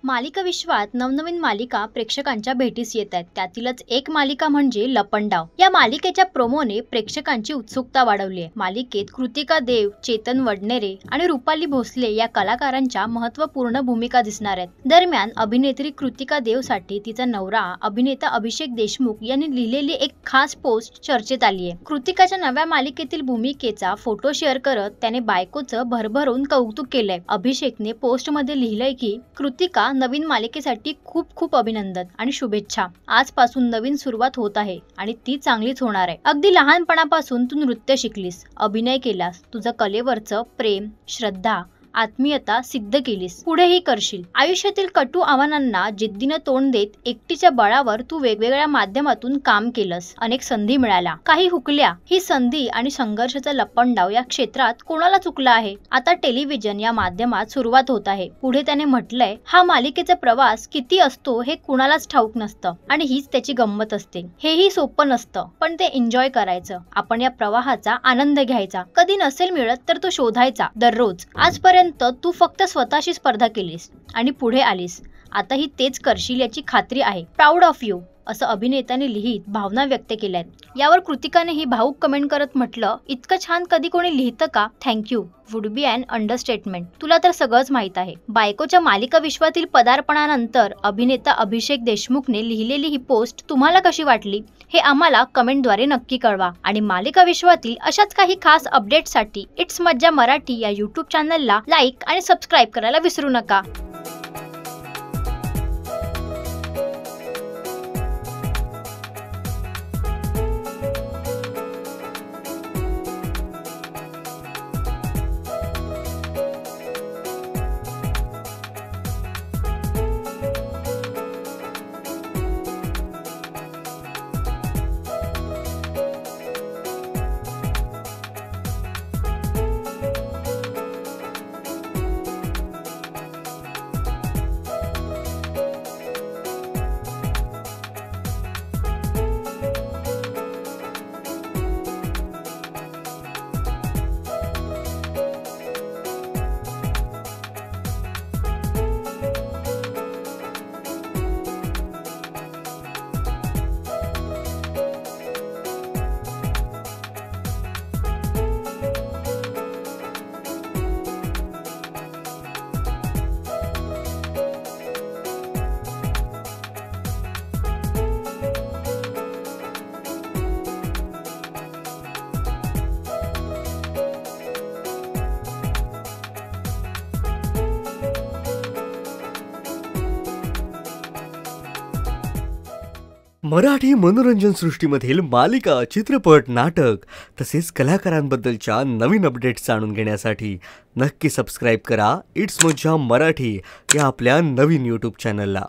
मालिका विश्वात नवनवीन मालिका प्रेक्षकांच्या भेटीस येत आहेत। त्यातीलच एक मालिका म्हणजे लपंडाव। या मालिकेच्या प्रोमोने प्रेक्षकांची उत्सुकता वाढवली आहे। मालिकेत कृतिका देव, चेतन वडनेरे आणि रुपाली भोसले या कलाकारांच्या महत्त्वपूर्ण भूमिका दिसणार आहेत। दरम्यान अभिनेत्री कृतिका देवसाठी तिचा नवरा अभिनेता अभिषेक देशमुख यांनी लिहिलेली एक खास पोस्ट चर्चेत आली आहे। कृतिकाच्या नव्या मालिकेतील भूमिकेचा फोटो शेअर करत त्याने बायकोचं भरभरून कौतुक केलंय। अभिषेकने पोस्टमध्ये लिहिलंय की कृतिका नवीन मालिकेसाठी खूप खूप अभिनंदन आणि शुभेच्छा। आजपासून नवीन सुरुवात होत आहे आणि ती चांगलीच होणार आहे। अगदी लहानपणापासून तू नृत्य शिकलीस, अभिनय केलास, तुझं कलेवरचं प्रेम, श्रद्धा, आत्मीयता सिद्ध केलीस, पुढेही करशील। आयुष्यातील कटू आव्हानांना जिद्दीने तोंड देत एकटीच्या बळावर तू वेगवेगळ्या माध्यमातून काम केलंस, अनेक संधी मिळाल्या, काही हुकल्या। ही संधी आणि संघर्षाचा लपंडाव या क्षेत्रात कोणाला चुकला आहे? आता टेलिव्हिजन या माध्यमात सुरुवात होत आहे। पुढे त्याने म्हटलंय, हा मालिकेचा प्रवास किती असतो हे कुणालाच ठाऊक नसतं आणि हीच त्याची गंमत असते। हेही सोपं नसतं, पण ते एन्जॉय करायचं। आपण या प्रवाहाचा आनंद घ्यायचा, कधी नसेल मिळत तर तो शोधायचा दररोज। आजपर्यंत तू फक्त स्वतःशी स्पर्धा केलीस आणि पुढे आलीस, आताही तेच करशील याची खात्री आहे। प्राऊड ऑफ यू, असं अभिनेत्याने लिहित भावना व्यक्त केल्यात। यावर कृतिकाने ही भावूक कमेंट करत म्हटलं, इतकं छान कधी कोणी लिहितं का? Thank you would be an understatement. तुला तर सगळंच माहित आहे। बायकोच्या मालिका विश्वातील पदार्पणानंतर अभिनेता अभिषेक देशमुखने लिहिलेली ही पोस्ट तुम्हाला कशी वाटली हे आम्हाला कमेंटद्वारे नक्की कळवा। आणि मालिका विश्वातील अशाच काही खास अपडेट्ससाठी इट्स मज्जा मराठी या यूट्यूब चॅनलला लाईक आणि सबस्क्राईब करायला विसरू नका। मराठी मनोरंजन सृष्टीमधील मालिका, चित्रपट, नाटक तसेच कलाकारांबद्दलच्या नवीन अपडेट्स जाणून घेण्यासाठी नक्की सबस्क्राईब करा इट्स मज्जा मराठी या आपल्या नवीन यूट्यूब चॅनलला।